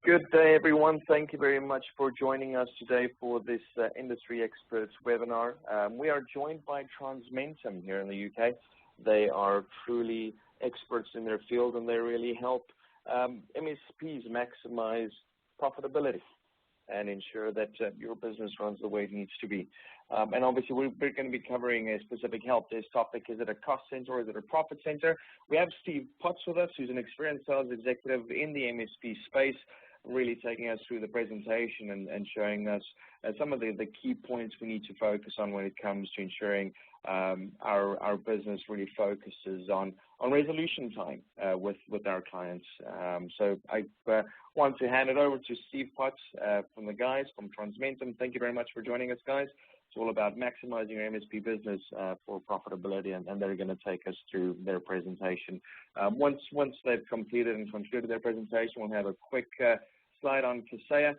Good day, everyone. Thank you very much for joining us today for this Industry Experts webinar. We are joined by Transmentum here in the UK. They are truly experts in their field, and they really help MSPs maximize profitability and ensure that your business runs the way it needs to be. And obviously, we're going to be covering a specific help desk topic. Is it a cost center or is it a profit center? We have Steve Potts with us, who's an experienced sales executive in the MSP space, really taking us through the presentation and showing us some of the key points we need to focus on when it comes to ensuring our business really focuses on resolution time with our clients. So I want to hand it over to Steve Potts from the guys from Transmentum. Thank you very much for joining us, guys. It's all about maximizing your MSP business for profitability, and they're going to take us through their presentation. Once they've completed and concluded their presentation, we'll have a quick slide on Kaseya.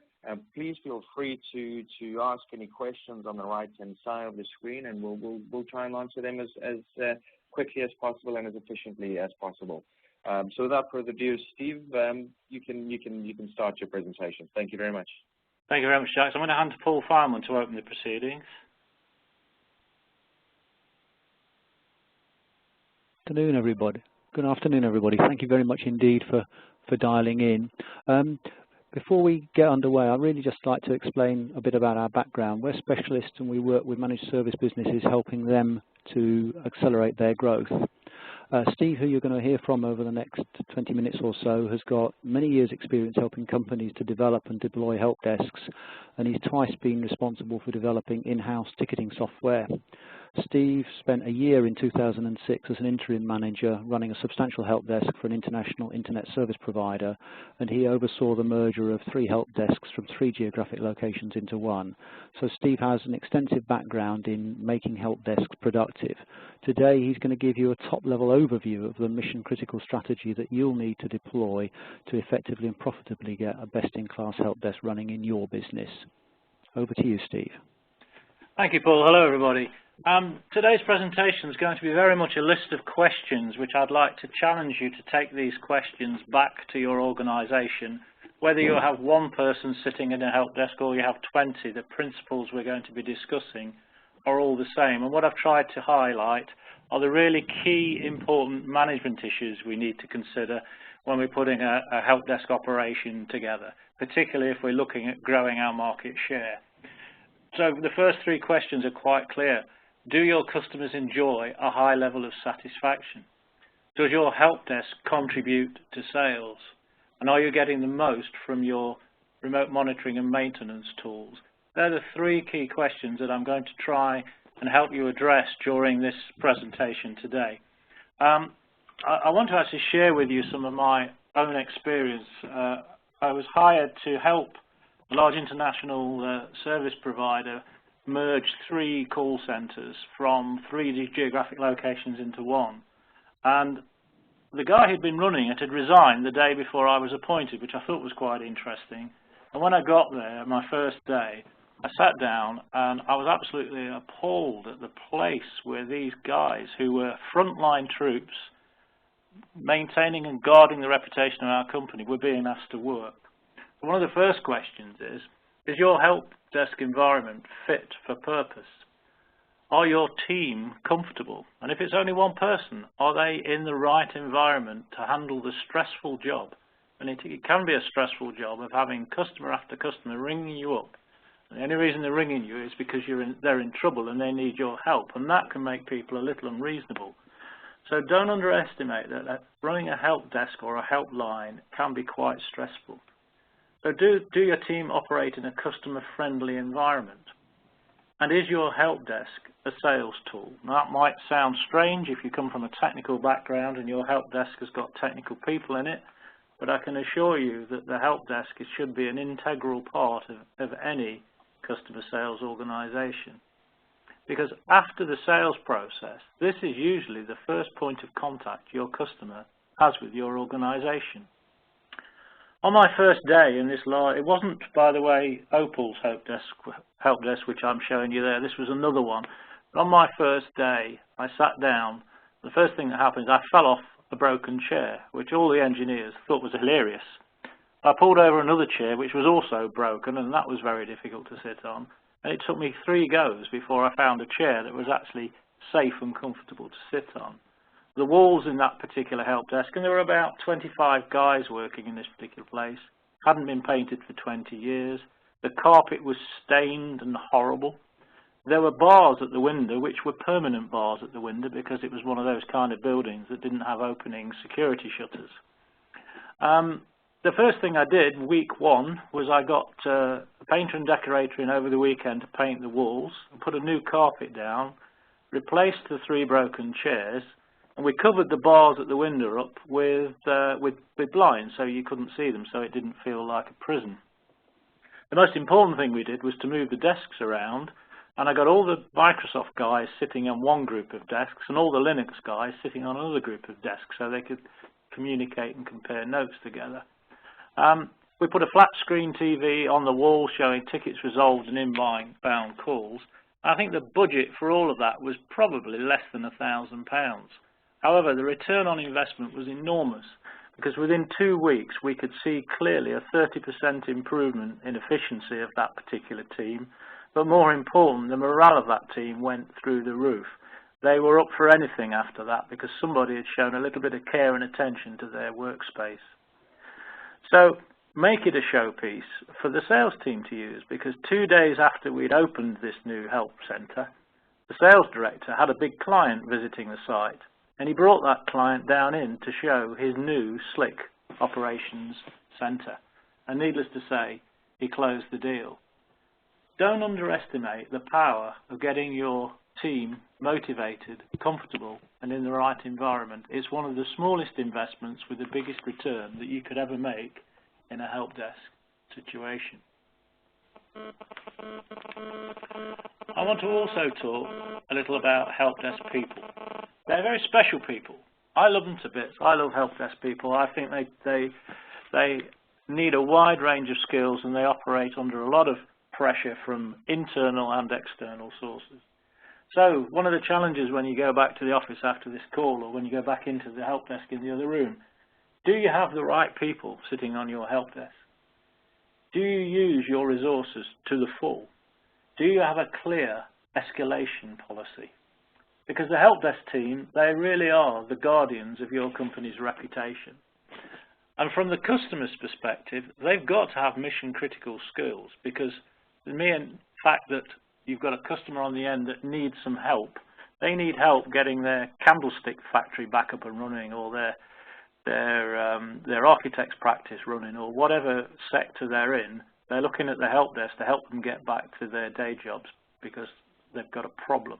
Please feel free to ask any questions on the right-hand side of the screen, and we'll try and answer them as quickly as possible and as efficiently as possible. So without further ado, Steve, you can start your presentation. Thank you very much. Thank you very much, Jack. So I'm going to hand to Paul Fireman to open the proceedings. Good afternoon, everybody. Thank you very much indeed for dialing in. Before we get underway, I'd really just like to explain a bit about our background. We're specialists and we work with managed service businesses, helping them to accelerate their growth. Steve, who you're going to hear from over the next 20 minutes or so, has got many years' experience helping companies to develop and deploy help desks, and he's twice been responsible for developing in-house ticketing software. Steve spent a year in 2006 as an interim manager running a substantial help desk for an international internet service provider, and he oversaw the merger of 3 help desks from 3 geographic locations into one. So Steve has an extensive background in making help desks productive. Today he's going to give you a top-level overview of the mission-critical strategy that you'll need to deploy to effectively and profitably get a best-in-class help desk running in your business. Over to you, Steve. Thank you, Paul. Hello, everybody. Today's presentation is going to be very much a list of questions which I'd like to challenge you to take these questions back to your organisation. Whether you have one person sitting in a help desk or you have 20, the principles we're going to be discussing are all the same. And what I've tried to highlight are the really key important management issues we need to consider when we're putting a help desk operation together, particularly if we're looking at growing our market share. So the first 3 questions are quite clear. Do your customers enjoy a high level of satisfaction? Does your help desk contribute to sales? And are you getting the most from your remote monitoring and maintenance tools? They're the 3 key questions that I'm going to try and help you address during this presentation today. I want to actually share with you some of my own experience. I was hired to help a large international service provider merged 3 call centers from 3 geographic locations into one. And the guy who'd been running it had resigned the day before I was appointed, which I thought was quite interesting. And when I got there, my first day, I sat down and I was absolutely appalled at the place where these guys, who were frontline troops, maintaining and guarding the reputation of our company, were being asked to work. One of the first questions is your help desk environment fit for purpose? Are your team comfortable? And if it's only one person, are they in the right environment to handle the stressful job? And it can be a stressful job of having customer after customer ringing you up. And the only reason they're ringing you is because they're in trouble and they need your help. And that can make people a little unreasonable. So don't underestimate that running a help desk or a helpline can be quite stressful. So do your team operate in a customer-friendly environment? And is your help desk a sales tool? Now, that might sound strange if you come from a technical background and your help desk has got technical people in it, but I can assure you that the help desk should be an integral part of any customer sales organisation. Because after the sales process, this is usually the first point of contact your customer has with your organisation. On my first day in this it wasn't, by the way, Opal's help desk, which I'm showing you there. This was another one. But on my first day, I sat down. The first thing that happened is I fell off a broken chair, which all the engineers thought was hilarious. I pulled over another chair which was also broken, and that was very difficult to sit on. And it took me 3 goes before I found a chair that was actually safe and comfortable to sit on. The walls in that particular help desk, and there were about 25 guys working in this particular place, hadn't been painted for 20 years. The carpet was stained and horrible. There were bars at the window, which were permanent bars at the window because it was one of those kind of buildings that didn't have opening security shutters. The first thing I did, week 1, was I got a painter and decorator in over the weekend to paint the walls, and put a new carpet down, replaced the 3 broken chairs, and we covered the bars at the window up with blinds so you couldn't see them, so it didn't feel like a prison. The most important thing we did was to move the desks around, and I got all the Microsoft guys sitting on one group of desks and all the Linux guys sitting on another group of desks so they could communicate and compare notes together. We put a flat screen TV on the wall showing tickets resolved and inbound calls. I think the budget for all of that was probably less than £1,000. However, the return on investment was enormous because within 2 weeks we could see clearly a 30% improvement in efficiency of that particular team. But more important, the morale of that team went through the roof. They were up for anything after that because somebody had shown a little bit of care and attention to their workspace. So make it a showpiece for the sales team to use, because 2 days after we'd opened this new help centre, the sales director had a big client visiting the site, and he brought that client down in to show his new slick operations centre. And needless to say, he closed the deal. Don't underestimate the power of getting your team motivated, comfortable, and in the right environment. It's one of the smallest investments with the biggest return that you could ever make in a help desk situation. I want to also talk a little about help desk people. They're very special people. I love them to bits. I love help desk people. I think they need a wide range of skills, and they operate under a lot of pressure from internal and external sources. So one of the challenges when you go back to the office after this call, or when you go back into the help desk in the other room, do you have the right people sitting on your help desk? Do you use your resources to the full? Do you have a clear escalation policy? Because the help desk team, they really are the guardians of your company's reputation. And from the customer's perspective, they've got to have mission critical skills, because the mere fact that you've got a customer on the end that needs some help, they need help getting their candlestick factory back up and running, or their architect's practice running, or whatever sector they're in, they're looking at the help desk to help them get back to their day jobs because they've got a problem.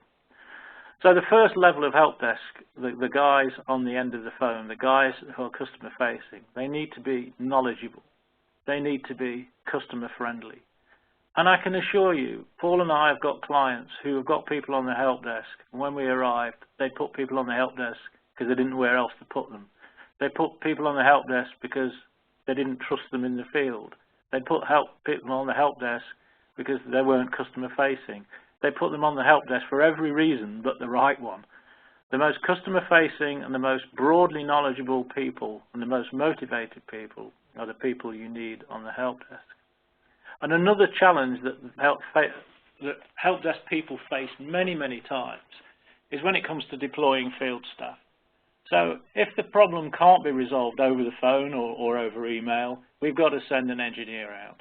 So the first level of help desk, the guys on the end of the phone, the guys who are customer facing, they need to be knowledgeable. They need to be customer friendly. And I can assure you, Paul and I have got clients who have got people on the help desk, and when we arrived, they put people on the help desk because they didn't know where else to put them. They put people on the help desk because they didn't trust them in the field. They put people on the help desk because they weren't customer facing. They put them on the help desk for every reason but the right one. The most customer facing and the most broadly knowledgeable people and the most motivated people are the people you need on the help desk. And another challenge that help desk people face many, many times is when it comes to deploying field staff. So if the problem can't be resolved over the phone or over email, we've got to send an engineer out.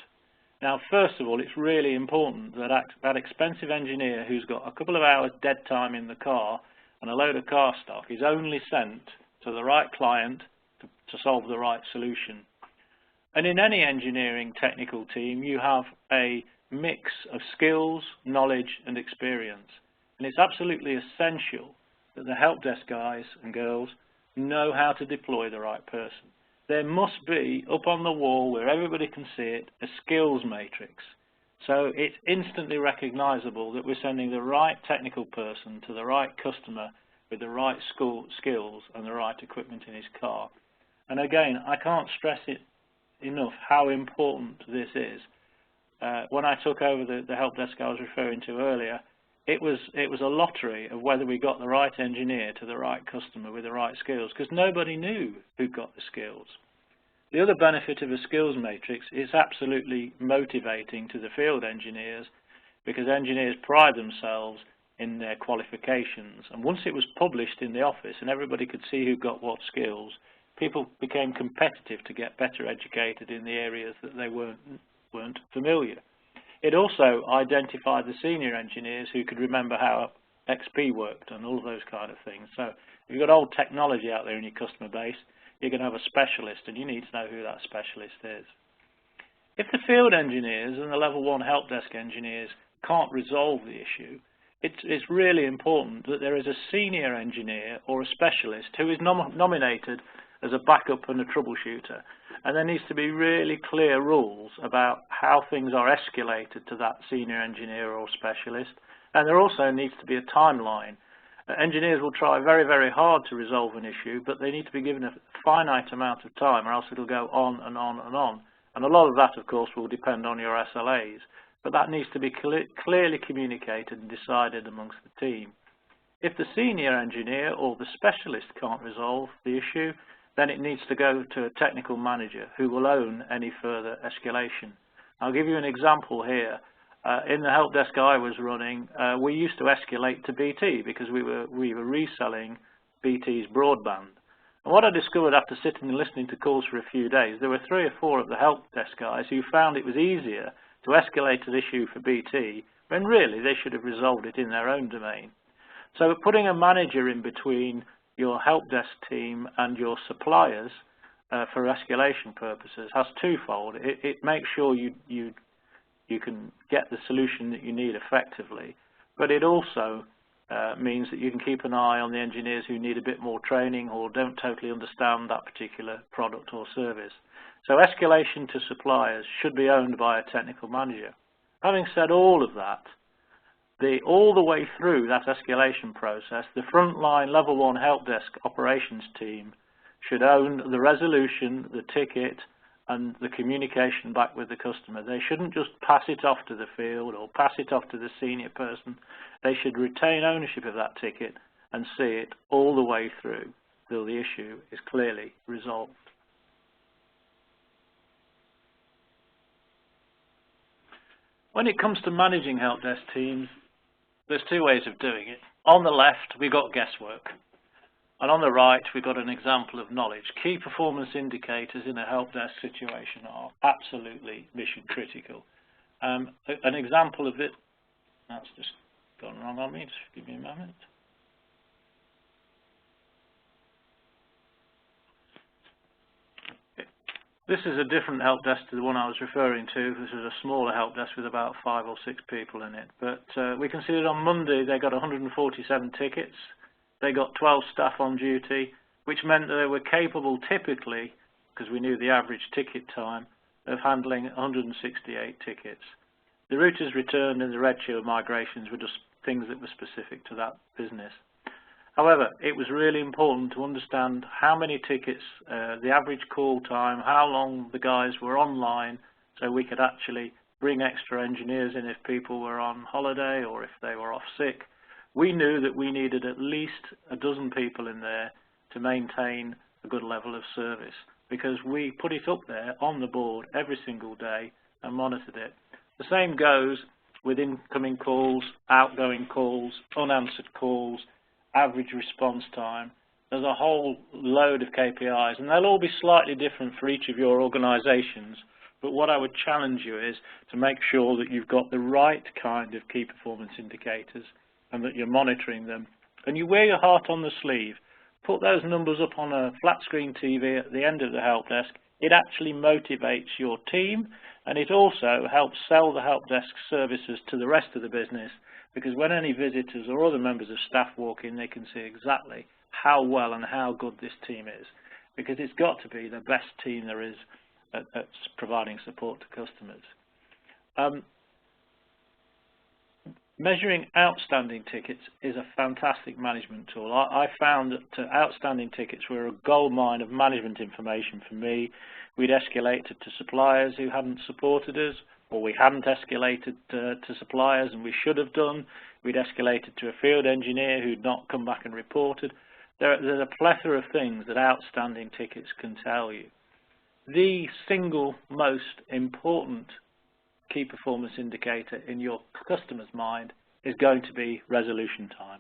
Now, first of all, it's really important that that expensive engineer who's got a couple of hours dead time in the car and a load of car stock is only sent to the right client to solve the right solution. And in any engineering technical team, you have a mix of skills, knowledge, and experience. And it's absolutely essential that the help desk guys and girls know how to deploy the right person. There must be, up on the wall where everybody can see it, a skills matrix. So it's instantly recognizable that we're sending the right technical person to the right customer with the right skills and the right equipment in his car. And again, I can't stress it enough how important this is. When I took over the help desk I was referring to earlier, it was a lottery of whether we got the right engineer to the right customer with the right skills, because nobody knew who got the skills. The other benefit of a skills matrix is absolutely motivating to the field engineers, because engineers pride themselves in their qualifications. And once it was published in the office and everybody could see who got what skills, people became competitive to get better educated in the areas that they weren't familiar. It also identified the senior engineers who could remember how XP worked and all of those kind of things. So if you've got old technology out there in your customer base, you're going to have a specialist, and you need to know who that specialist is. If the field engineers and the level 1 help desk engineers can't resolve the issue, it's really important that there is a senior engineer or a specialist who is nominated as a backup and a troubleshooter. And there needs to be really clear rules about how things are escalated to that senior engineer or specialist. And there also needs to be a timeline. Engineers will try very, very hard to resolve an issue, but they need to be given a finite amount of time, or else it'll go on and on and on. And a lot of that, of course, will depend on your SLAs. But that needs to be clearly communicated and decided amongst the team. If the senior engineer or the specialist can't resolve the issue, then it needs to go to a technical manager who will own any further escalation. I'll give you an example here. In the help desk I was running, we used to escalate to BT because we were reselling BT's broadband. And what I discovered after sitting and listening to calls for a few days, there were 3 or 4 of the help desk guys who found it was easier to escalate an issue for BT when really they should have resolved it in their own domain. So putting a manager in between your help desk team and your suppliers for escalation purposes has twofold. It makes sure you can get the solution that you need effectively, but it also means that you can keep an eye on the engineers who need a bit more training or don't totally understand that particular product or service. So escalation to suppliers should be owned by a technical manager. Having said all of that, all the way through that escalation process, the frontline level 1 help desk operations team should own the resolution, the ticket, and the communication back with the customer. They shouldn't just pass it off to the field or pass it off to the senior person. They should retain ownership of that ticket and see it all the way through till the issue is clearly resolved. When it comes to managing help desk teams, there's 2 ways of doing it. On the left, we've got guesswork. And on the right, we've got an example of knowledge. Key performance indicators in a help desk situation are absolutely mission critical. An example of it, that's just gone wrong on me, just give me a moment. This is a different help desk to the one I was referring to. This is a smaller help desk with about 5 or 6 people in it. But we can see that on Monday they got 147 tickets. They got 12 staff on duty, which meant that they were capable typically, because we knew the average ticket time, of handling 168 tickets. The routers returned and the redshield migrations were just things that were specific to that business. However, it was really important to understand how many tickets, the average call time, how long the guys were online, so we could actually bring extra engineers in if people were on holiday or if they were off sick. We knew that we needed at least a dozen people in there to maintain a good level of service, because we put it up there on the board every single day and monitored it. The same goes with incoming calls, outgoing calls, unanswered calls, average response time. There's a whole load of KPIs, and they'll all be slightly different for each of your organizations. But what I would challenge you is to make sure that you've got the right kind of key performance indicators and that you're monitoring them. And you wear your heart on the sleeve. Put those numbers up on a flat screen TV at the end of the help desk. It actually motivates your team, and it also helps sell the help desk services to the rest of the business, because when any visitors or other members of staff walk in, they can see exactly how well and how good this team is, because it's got to be the best team there is at providing support to customers. Measuring outstanding tickets is a fantastic management tool. I found that outstanding tickets were a goldmine of management information for me. We'd escalated to suppliers who hadn't supported us, or we hadn't escalated to suppliers and we should have done. We'd escalated to a field engineer who'd not come back and reported. There's a plethora of things that outstanding tickets can tell you. the single most important key performance indicator in your customer's mind is going to be resolution time.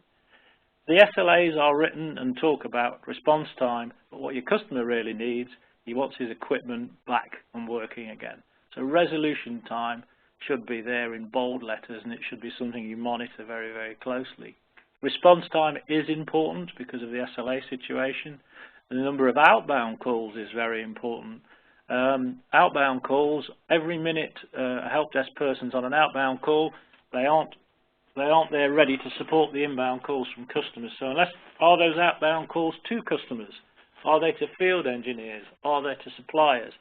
The SLAs are written and talk about response time, but what your customer really needs, he wants his equipment back and working again. So resolution time should be there in bold letters, and it should be something you monitor very, very closely. Response time is important because of the SLA situation. The number of outbound calls is very important. Outbound calls, every minute a help desk person's on an outbound call, they aren't there ready to support the inbound calls from customers. So are those outbound calls to customers? Are they to field engineers? Are they to suppliers?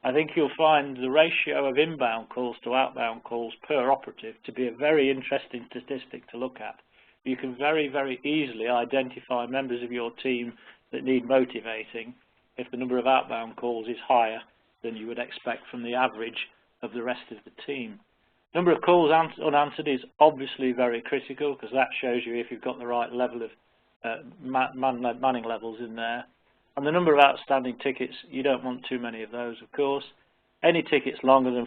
I think you'll find the ratio of inbound calls to outbound calls per operative to be a very interesting statistic to look at. You can very, very easily identify members of your team that need motivating if the number of outbound calls is higher than you would expect from the average of the rest of the team. Number of calls unanswered is obviously very critical because that shows you if you've got the right level of manning levels in there. And the number of outstanding tickets, you don't want too many of those, of course. Any tickets longer than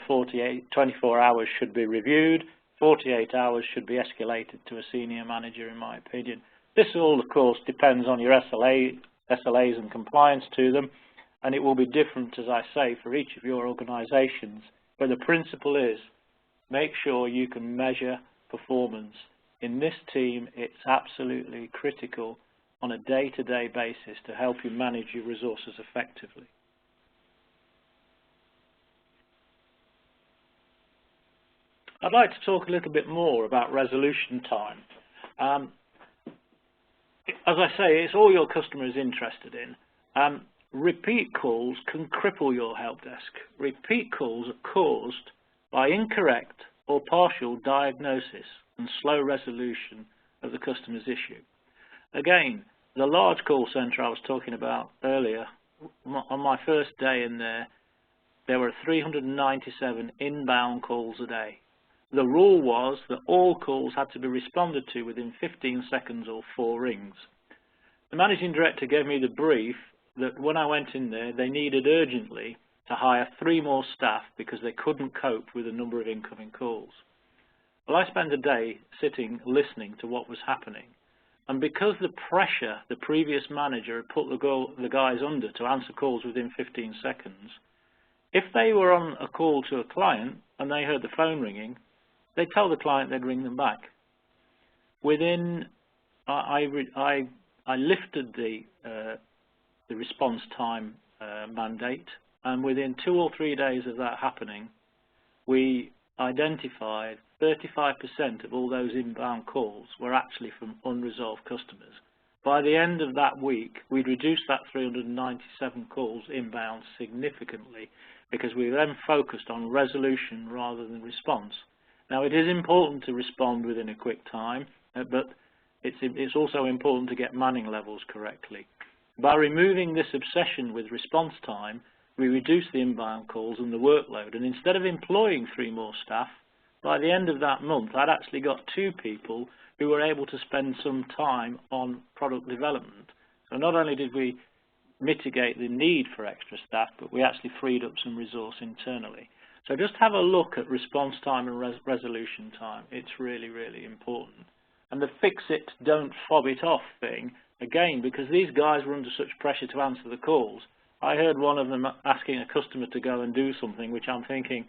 24 hours should be reviewed. 48 hours should be escalated to a senior manager, in my opinion. This all, of course, depends on your SLAs and compliance to them, and it will be different, as I say, for each of your organisations. But the principle is, make sure you can measure performance. In this team, it's absolutely critical on a day-to-day basis to help you manage your resources effectively. I'd like to talk a little bit more about resolution time. As I say, it's all your customer is interested in. Repeat calls can cripple your help desk. Repeat calls are caused by incorrect or partial diagnosis and slow resolution of the customer's issue. Again, the large call centre I was talking about earlier, on my first day in there were 397 inbound calls a day. The rule was that all calls had to be responded to within 15 seconds or 4 rings. The managing director gave me the brief that when I went in there, they needed urgently to hire 3 more staff because they couldn't cope with the number of incoming calls. Well, I spent a day sitting listening to what was happening, and because the pressure the previous manager had put the guys under to answer calls within 15 seconds, if they were on a call to a client and they heard the phone ringing, they'd tell the client they'd ring them back. I lifted the response time mandate, and within 2 or 3 days of that happening, we identified 35% of all those inbound calls were actually from unresolved customers. By the end of that week, we'd reduced that 397 calls inbound significantly because we then focused on resolution rather than response. Now, it is important to respond within a quick time, but it's also important to get manning levels correctly. By removing this obsession with response time, we reduced the inbound calls and the workload, and instead of employing 3 more staff, by the end of that month, I'd actually got 2 people who were able to spend some time on product development. So not only did we mitigate the need for extra staff, but we actually freed up some resource internally. So just have a look at response time and resolution time. It's really, really important. And the fix it, don't fob it off thing, again, because these guys were under such pressure to answer the calls. I heard one of them asking a customer to go and do something, which I'm thinking,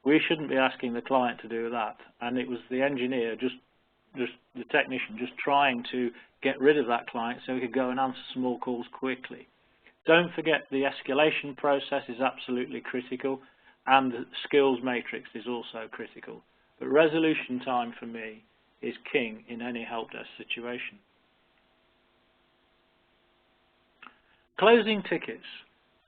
we shouldn't be asking the client to do that. And it was the engineer, just the technician, just trying to get rid of that client so he could go and answer some more calls quickly. Don't forget the escalation process is absolutely critical, and the skills matrix is also critical. But resolution time for me is king in any help desk situation. Closing tickets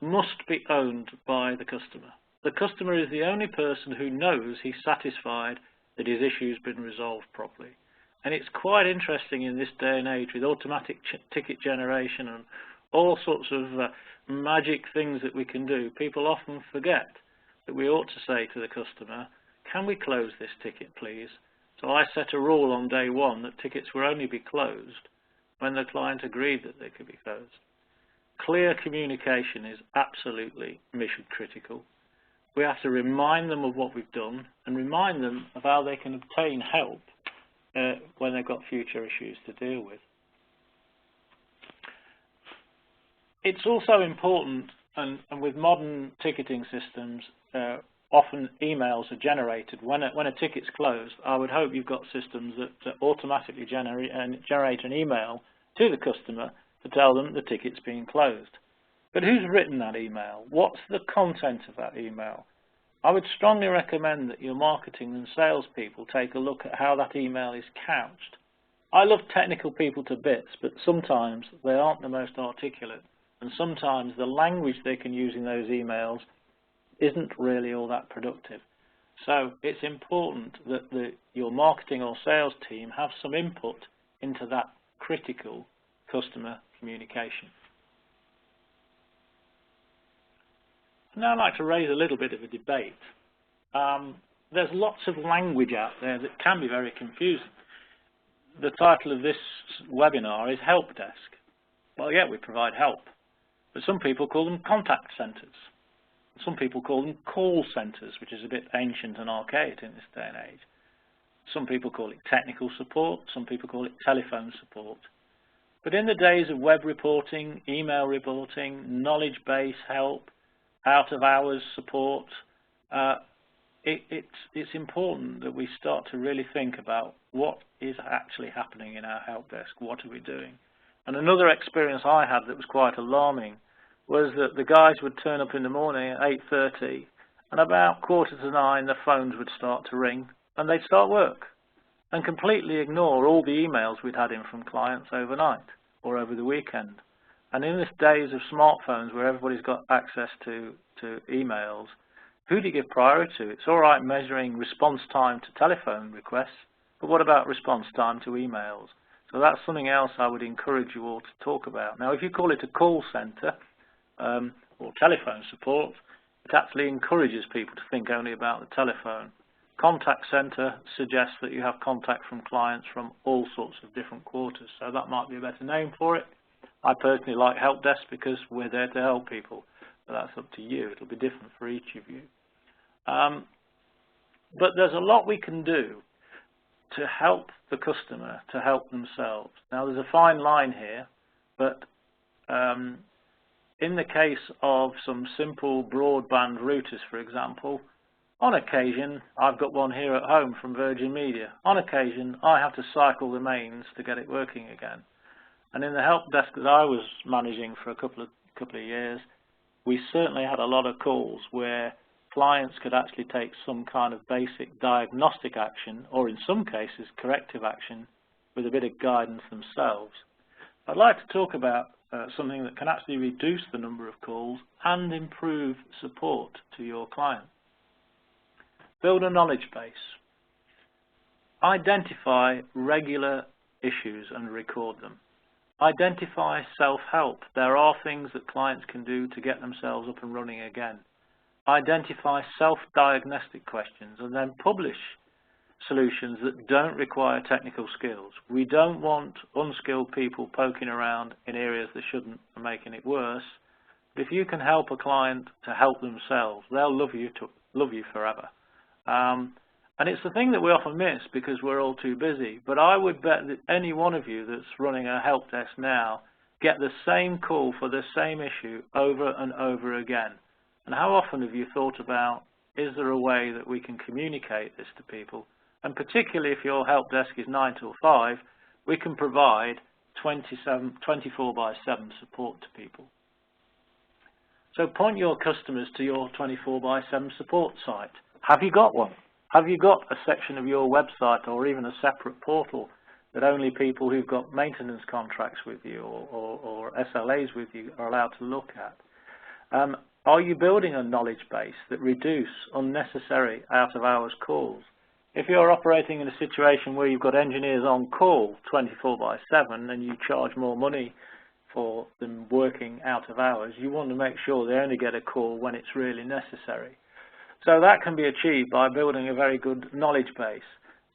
must be owned by the customer. The customer is the only person who knows he's satisfied that his issue's been resolved properly. And it's quite interesting in this day and age with automatic ticket generation and all sorts of magic things that we can do. People often forget that we ought to say to the customer, can we close this ticket, please? So I set a rule on day 1 that tickets will only be closed when the client agreed that they could be closed. clear communication is absolutely mission critical. We have to remind them of what we've done and remind them of how they can obtain help when they've got future issues to deal with. It's also important, and with modern ticketing systems, often emails are generated. When a ticket's closed, I would hope you've got systems that automatically generate an email to the customer to tell them the ticket's being closed. But who's written that email? What's the content of that email? I would strongly recommend that your marketing and salespeople take a look at how that email is couched. I love technical people to bits, but sometimes they aren't the most articulate, and sometimes the language they can use in those emails isn't really all that productive. So it's important that your marketing or sales team have some input into that critical customer communication. Now I'd like to raise a little bit of a debate. There's lots of language out there that can be very confusing. The title of this webinar is Help Desk. Well, yeah, we provide help, but some people call them contact centres. Some people call them call centres, which is a bit ancient and archaic in this day and age. Some people call it technical support, some people call it telephone support. But in the days of web reporting, email reporting, knowledge base help, out of hours support, it's important that we start to really think about what is actually happening in our help desk, what are we doing. And another experience I had that was quite alarming was that the guys would turn up in the morning at 8:30 and about 8:45 the phones would start to ring and they'd start work and completely ignore all the emails we'd had in from clients overnight or over the weekend. And in this days of smartphones where everybody's got access to emails, who do you give priority to? It's all right measuring response time to telephone requests, but what about response time to emails? So that's something else I would encourage you all to talk about. Now, if you call it a call centre or telephone support, it actually encourages people to think only about the telephone. Contact centre suggests that you have contact from clients from all sorts of different quarters, so that might be a better name for it. I personally like help desk because we're there to help people, but that's up to you. It'll be different for each of you. But there's a lot we can do to help the customer to help themselves. Now, there's a fine line here, but in the case of some simple broadband routers, for example, on occasion, I've got one here at home from Virgin Media. On occasion, I have to cycle the mains to get it working again. And in the help desk that I was managing for a couple of years, we certainly had a lot of calls where clients could actually take some kind of basic diagnostic action, or in some cases corrective action, with a bit of guidance themselves. I'd like to talk about something that can actually reduce the number of calls and improve support to your client. Build a knowledge base. Identify regular issues and record them. Identify self-help. There are things that clients can do to get themselves up and running again. Identify self-diagnostic questions and then publish solutions that don't require technical skills. We don't want unskilled people poking around in areas that shouldn't and making it worse. But if you can help a client to help themselves, they'll love you forever. And it's the thing that we often miss because we're all too busy. But I would bet that any one of you that's running a help desk now get the same call for the same issue over and over again. And how often have you thought about, is there a way that we can communicate this to people? And particularly if your help desk is 9 till 5, we can provide 24/7 support to people. So point your customers to your 24/7 support site. Have you got one? Have you got a section of your website or even a separate portal that only people who've got maintenance contracts with you or SLAs with you are allowed to look at? Are you building a knowledge base that reduce unnecessary out-of-hours calls? If you're operating in a situation where you've got engineers on call 24/7 and you charge more money for them working out of hours, you want to make sure they only get a call when it's really necessary. So that can be achieved by building a very good knowledge base.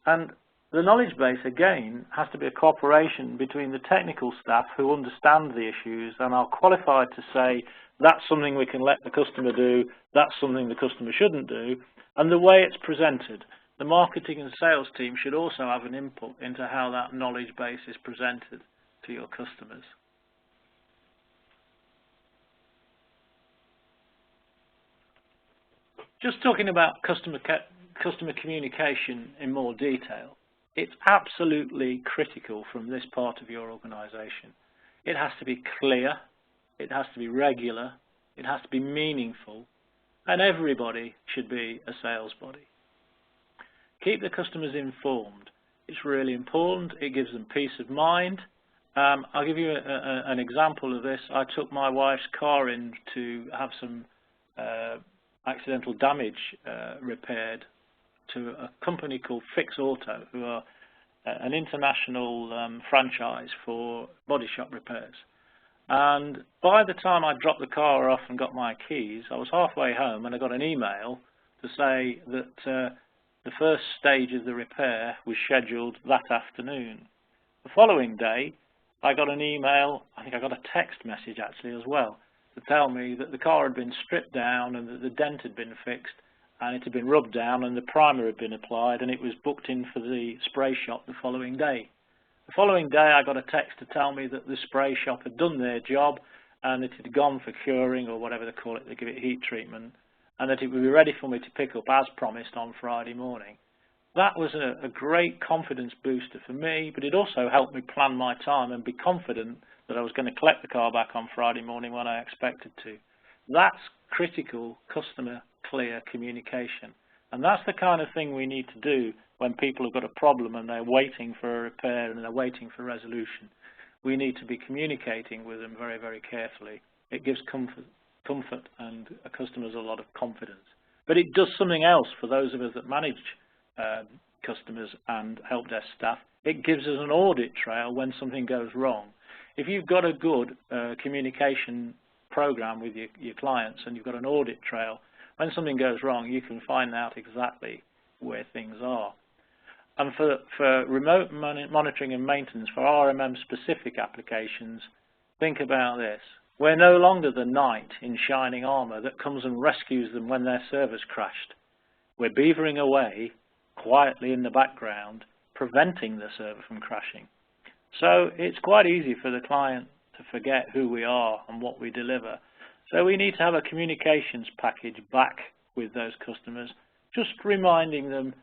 And The knowledge base, again, has to be a cooperation between the technical staff who understand the issues and are qualified to say that's something we can let the customer do, that's something the customer shouldn't do, and the way it's presented. The marketing and sales team should also have an input into how that knowledge base is presented to your customers. Just talking about customer communication in more detail, it's absolutely critical from this part of your organisation. It has to be clear, it has to be regular, it has to be meaningful, and everybody should be a sales body. Keep the customers informed. It's really important. It gives them peace of mind. I'll give you an example of this. I took my wife's car in to have some accidental damage repaired to a company called Fix Auto, who are an international franchise for body shop repairs. And by the time I dropped the car off and got my keys, I was halfway home and I got an email to say that the first stage of the repair was scheduled that afternoon. The following day, I got an email, I think I got a text message actually as well, to tell me that the car had been stripped down and that the dent had been fixed and it had been rubbed down and the primer had been applied and it was booked in for the spray shop the following day. The following day I got a text to tell me that the spray shop had done their job and it had gone for curing, or whatever they call it, they give it heat treatment, and that it would be ready for me to pick up as promised on Friday morning. That was a great confidence booster for me, but it also helped me plan my time and be confident that I was going to collect the car back on Friday morning when I expected to. That's critical customer clear communication. And that's the kind of thing we need to do when people have got a problem and they're waiting for a repair and they're waiting for resolution. We need to be communicating with them very, very carefully. It gives comfort and customers a lot of confidence. But it does something else for those of us that manage customers and help desk staff. It gives us an audit trail when something goes wrong. If you've got a good communication program with your clients and you've got an audit trail, when something goes wrong, you can find out exactly where things are. And for remote monitoring and maintenance, for RMM-specific applications, think about this. We're no longer the knight in shining armour that comes and rescues them when their server's crashed. We're beavering away quietly in the background, preventing the server from crashing. So it's quite easy for the client to forget who we are and what we deliver. So we need to have a communications package back with those customers, just reminding them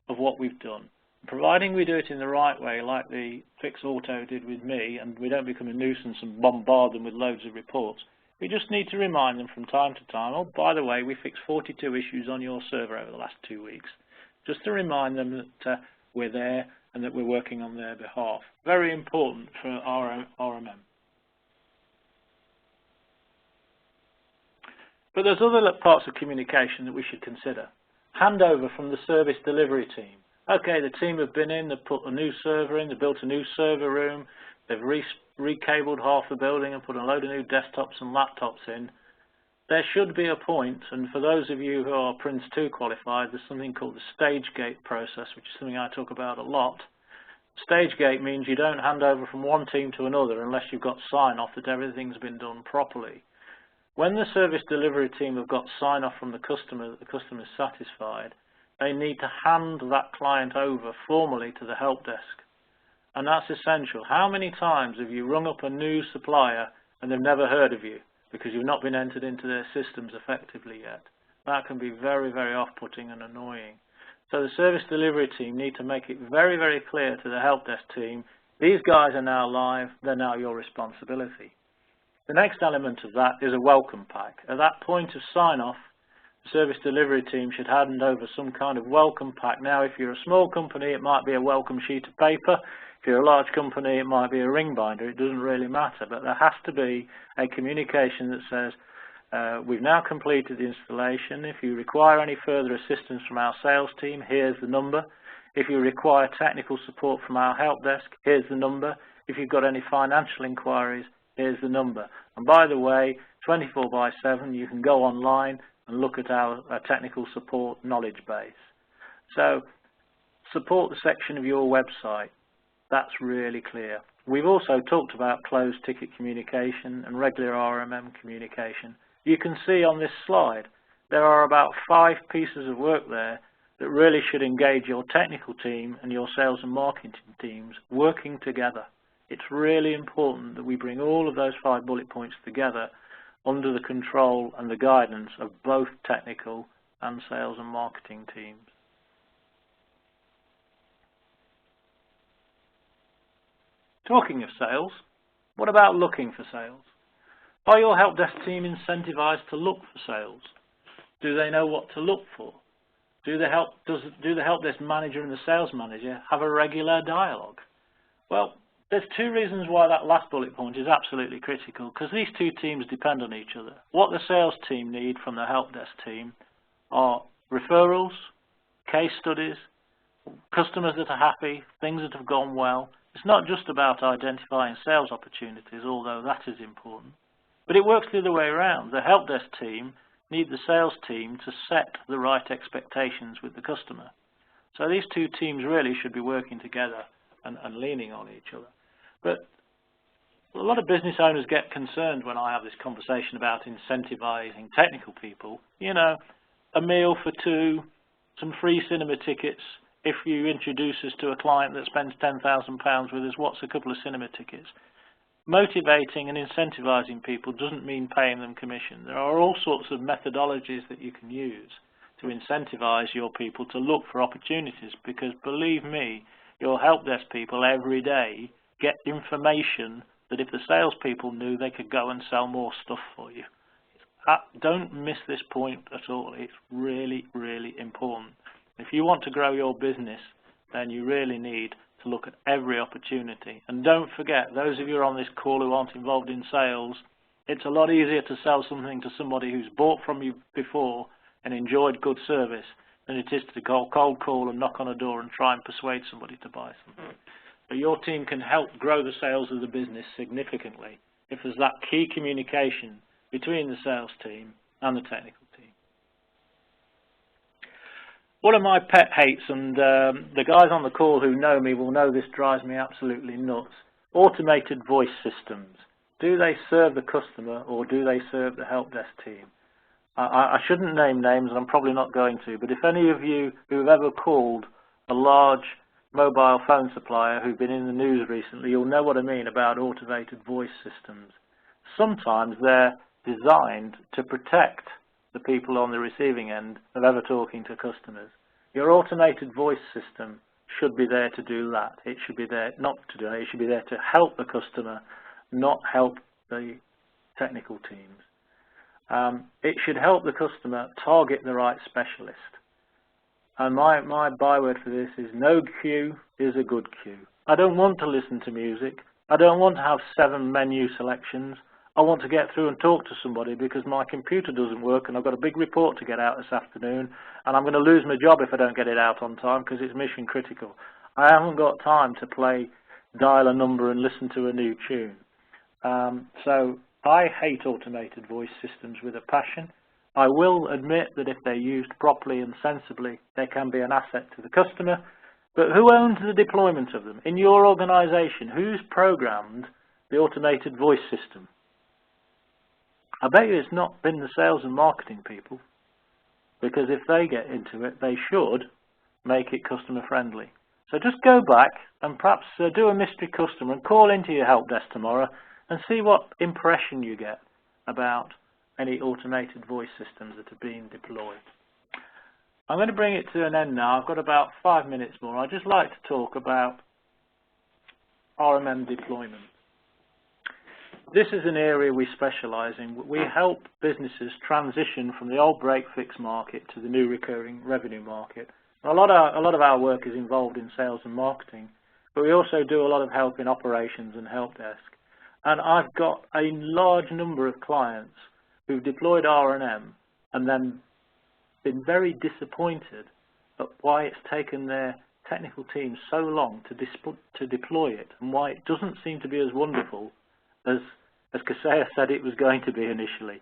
of what we've done. Providing we do it in the right way, like the Fix Auto did with me, and we don't become a nuisance and bombard them with loads of reports, we just need to remind them from time to time, oh, by the way, we fixed 42 issues on your server over the last 2 weeks, just to remind them that we're there and that we're working on their behalf. Very important for RMM. But there's other parts of communication that we should consider. Handover from the service delivery team. Okay, the team have been in, they've put a new server in, they've built a new server room, they've recabled half the building and put a load of new desktops and laptops in. There should be a point, and for those of you who are Prince 2 qualified, there's something called the stage gate process, which is something I talk about a lot. Stage gate means you don't hand over from one team to another unless you've got sign-off that everything's been done properly. When the service delivery team have got sign-off from the customer that the customer is satisfied, they need to hand that client over formally to the help desk. And that's essential. How many times have you rung up a new supplier and they've never heard of you because you've not been entered into their systems effectively yet? That can be very, very off-putting and annoying. So the service delivery team need to make it very, very clear to the help desk team, these guys are now live, they're now your responsibility. The next element of that is a welcome pack. At that point of sign-off, the service delivery team should hand over some kind of welcome pack. Now, if you're a small company, it might be a welcome sheet of paper. If you're a large company, it might be a ring binder. It doesn't really matter, but there has to be a communication that says, we've now completed the installation. If you require any further assistance from our sales team, here's the number. If you require technical support from our help desk, here's the number. If you've got any financial inquiries, here's the number. And by the way, 24/7, you can go online and look at our technical support knowledge base. So support the section of your website. That's really clear. We've also talked about closed ticket communication and regular RMM communication. You can see on this slide there are about 5 pieces of work there that really should engage your technical team and your sales and marketing teams working together. It's really important that we bring all of those 5 bullet points together under the control and the guidance of both technical and sales and marketing teams. Talking of sales, what about looking for sales? Are your help desk team incentivized to look for sales? Do they know what to look for? Do the help desk manager and the sales manager have a regular dialogue? Well, there's 2 reasons why that last bullet point is absolutely critical, because these 2 teams depend on each other. What the sales team need from the help desk team are referrals, case studies, customers that are happy, things that have gone well. It's not just about identifying sales opportunities, although that is important, but it works the other way around. The help desk team need the sales team to set the right expectations with the customer. So these 2 teams really should be working together and leaning on each other. But a lot of business owners get concerned when I have this conversation about incentivizing technical people. You know, a meal for 2, some free cinema tickets. If you introduce us to a client that spends £10,000 with us, what's a couple of cinema tickets? Motivating and incentivizing people doesn't mean paying them commission. There are all sorts of methodologies that you can use to incentivize your people to look for opportunities, because believe me, your help desk people every day get information that if the salespeople knew, they could go and sell more stuff for you. Don't miss this point at all. It's really, really important. If you want to grow your business, then you really need to look at every opportunity. And don't forget, those of you who are on this call who aren't involved in sales, it's a lot easier to sell something to somebody who's bought from you before and enjoyed good service than it is to go cold call and knock on a door and try and persuade somebody to buy something. But your team can help grow the sales of the business significantly if there's that key communication between the sales team and the technical team. One of my pet hates, and the guys on the call who know me will know this drives me absolutely nuts, automated voice systems. Do they serve the customer or do they serve the help desk team? I shouldn't name names, and I'm probably not going to, but if any of you who have ever called a large mobile phone supplier who've been in the news recently, you'll know what I mean about automated voice systems. Sometimes they're designed to protect the people on the receiving end of ever talking to customers. Your automated voice system should be there to do that. It should be there not to do that. It should be there to help the customer, not help the technical teams. It should help the customer target the right specialist. And my byword for this is no queue is a good queue. I don't want to listen to music. I don't want to have 7 menu selections. I want to get through and talk to somebody because my computer doesn't work and I've got a big report to get out this afternoon and I'm going to lose my job if I don't get it out on time because it's mission critical. I haven't got time to dial a number and listen to a new tune. So I hate automated voice systems with a passion. I will admit that if they're used properly and sensibly, they can be an asset to the customer. But who owns the deployment of them? In your organization, who's programmed the automated voice system? I bet you it's not been the sales and marketing people, because if they get into it, they should make it customer friendly. So just go back and perhaps do a mystery customer and call into your help desk tomorrow and see what impression you get about any automated voice systems that are being deployed. I'm going to bring it to an end now. I've got about 5 minutes more. I'd just like to talk about RMM deployment. This is an area we specialize in. We help businesses transition from the old break-fix market to the new recurring revenue market. A lot of our work is involved in sales and marketing, but we also do a lot of help in operations and help desk. And I've got a large number of clients who've deployed R&M and then been very disappointed at why it's taken their technical team so long to deploy it and why it doesn't seem to be as wonderful as Kaseya said it was going to be initially.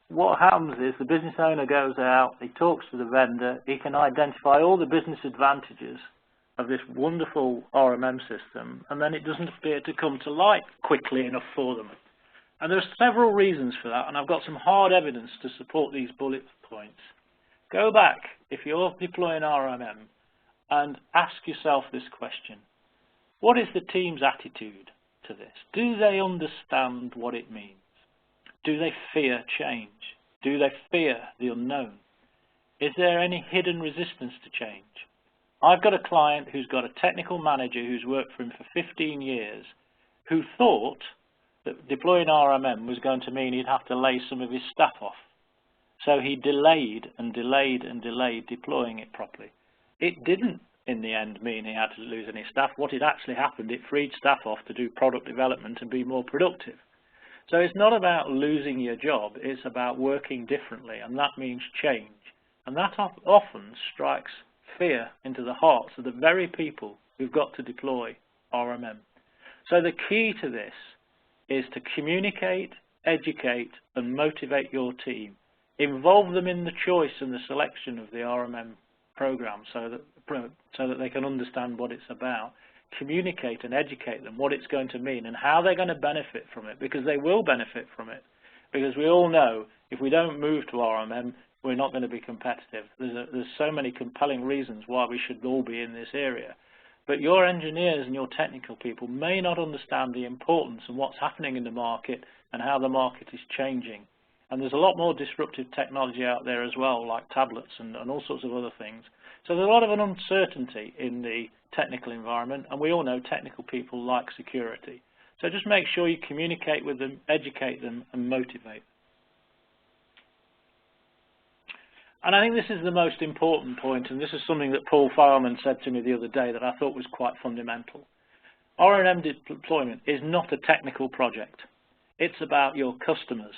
what happens is the business owner goes out, he talks to the vendor, he can identify all the business advantages of this wonderful RMM system, and then it doesn't appear to come to light quickly enough for them. And there are several reasons for that, and I've got some hard evidence to support these bullet points. Go back, if you're deploying RMM, and ask yourself this question. What is the team's attitude to this? Do they understand what it means? Do they fear change? Do they fear the unknown? Is there any hidden resistance to change? I've got a client who's got a technical manager who's worked for him for 15 years who thought that deploying RMM was going to mean he'd have to lay some of his staff off. So he delayed and delayed and delayed deploying it properly. It didn't, in the end, mean he had to lose any staff. What had actually happened, it freed staff off to do product development and be more productive. So it's not about losing your job, it's about working differently, and that means change. And that often strikes fear into the hearts of the very people who've got to deploy RMM. So the key to this is to communicate, educate, and motivate your team. Involve them in the choice and the selection of the RMM program so that they can understand what it's about. Communicate and educate them what it's going to mean and how they're going to benefit from it, because they will benefit from it. Because we all know if we don't move to RMM, we're not going to be competitive. There's so many compelling reasons why we should all be in this area. But your engineers and your technical people may not understand the importance and what's happening in the market and how the market is changing. And there's a lot more disruptive technology out there as well, like tablets and all sorts of other things. So there's a lot of an uncertainty in the technical environment, and we all know technical people like security. So just make sure you communicate with them, educate them, and motivate them. And I think this is the most important point, and this is something that Paul Fireman said to me the other day that I thought was quite fundamental. RMM deployment is not a technical project. It's about your customers.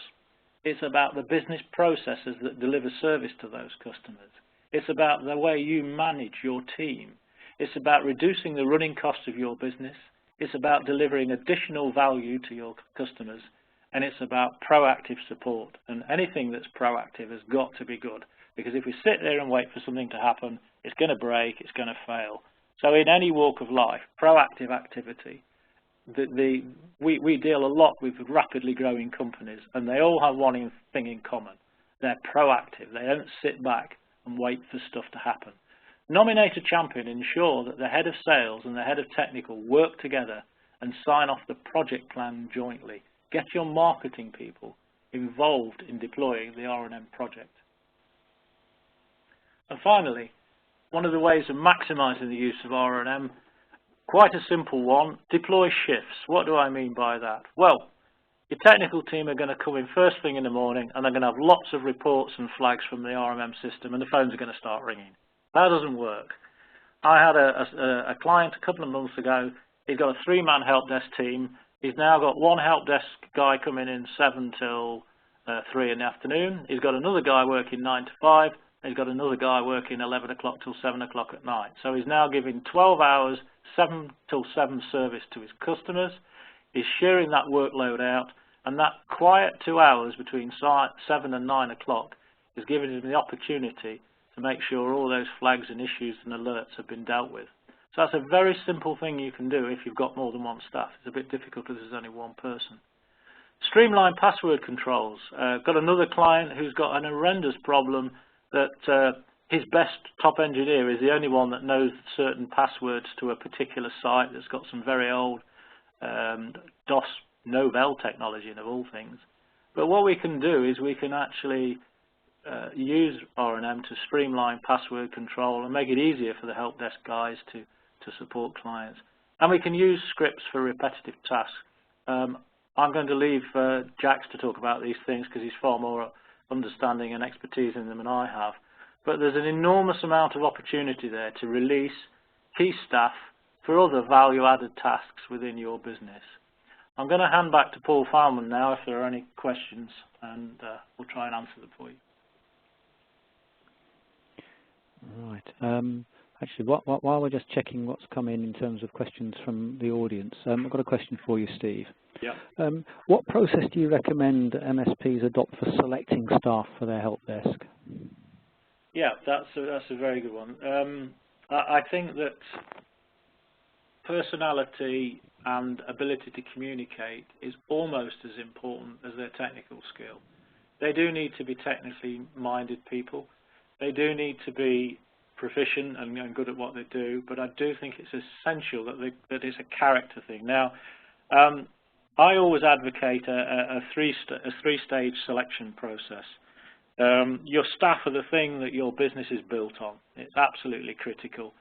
It's about the business processes that deliver service to those customers. It's about the way you manage your team. It's about reducing the running costs of your business. It's about delivering additional value to your customers. And it's about proactive support. And anything that's proactive has got to be good. Because if we sit there and wait for something to happen, it's going to break, it's going to fail. So in any walk of life, proactive activity, we deal a lot with rapidly growing companies, and they all have one thing in common. They're proactive. They don't sit back and wait for stuff to happen. Nominate a champion, ensure that the head of sales and the head of technical work together and sign off the project plan jointly. Get your marketing people involved in deploying the R&M project. And finally, one of the ways of maximizing the use of R&M, quite a simple one, deploy shifts. What do I mean by that? Well, your technical team are going to come in first thing in the morning and they're going to have lots of reports and flags from the RMM system, and the phones are going to start ringing. That doesn't work. I had a client a couple of months ago. He's got a 3-man help desk team. He's now got one help desk guy coming in 7 till 3 in the afternoon. He's got another guy working 9 to 5. He's got another guy working 11 o'clock till 7 o'clock at night. So he's now giving 12 hours, 7 till 7 service to his customers. He's sharing that workload out, and that quiet 2 hours between 7 and 9 o'clock is giving him the opportunity to make sure all those flags and issues and alerts have been dealt with. So that's a very simple thing you can do if you've got more than one staff. It's a bit difficult because there's only one person. Streamline password controls. Got another client who's got an horrendous problem that his best top engineer is the only one that knows certain passwords to a particular site that's got some very old DOS Novell technology of all things. But what we can do is we can actually use R&M to streamline password control and make it easier for the help desk guys to support clients. And we can use scripts for repetitive tasks. I'm going to leave Jax to talk about these things because he's far more understanding and expertise in them than I have. But there's an enormous amount of opportunity there to release key staff for other value-added tasks within your business. I'm going to hand back to Paul Fireman now if there are any questions, and we'll try and answer them for you. Right. Actually, while we're just checking what's come in terms of questions from the audience, I've got a question for you, Steve. Yeah. What process do you recommend MSPs adopt for selecting staff for their help desk? Yeah, that's a very good one. I think that personality and ability to communicate is almost as important as their technical skill. They do need to be technically minded people. They do need to be proficient and good at what they do, but I do think it's essential that it's a character thing. Now, I always advocate a three-stage selection process. Your staff are the thing that your business is built on. It's absolutely critical.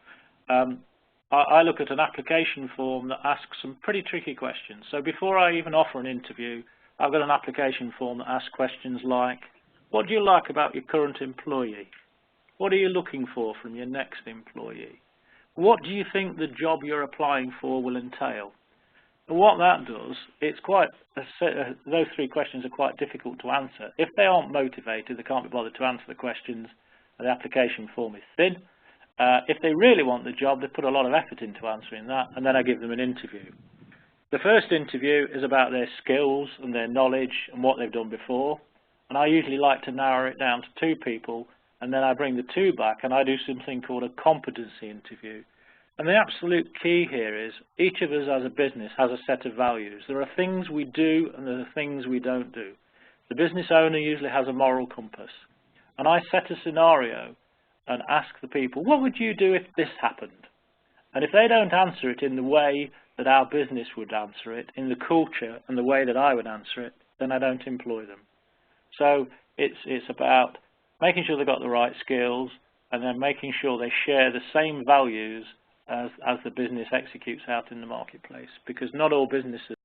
I look at an application form that asks some pretty tricky questions. So before I even offer an interview, I've got an application form that asks questions like, what do you like about your current employee? What are you looking for from your next employee? What do you think the job you're applying for will entail? And what that does, it's quite, those three questions are quite difficult to answer. If they aren't motivated, they can't be bothered to answer the questions, and the application form is thin. If they really want the job, they put a lot of effort into answering that, and then I give them an interview. The first interview is about their skills and their knowledge and what they've done before, and I usually like to narrow it down to 2 people, and then I bring the 2 back and I do something called a competency interview. And the absolute key here is each of us as a business has a set of values. There are things we do and there are things we don't do. The business owner usually has a moral compass. And I set a scenario and ask the people, what would you do if this happened? And if they don't answer it in the way that our business would answer it, in the culture and the way that I would answer it, then I don't employ them. So it's about making sure they've got the right skills and then making sure they share the same values as the business executes out in the marketplace, because not all businesses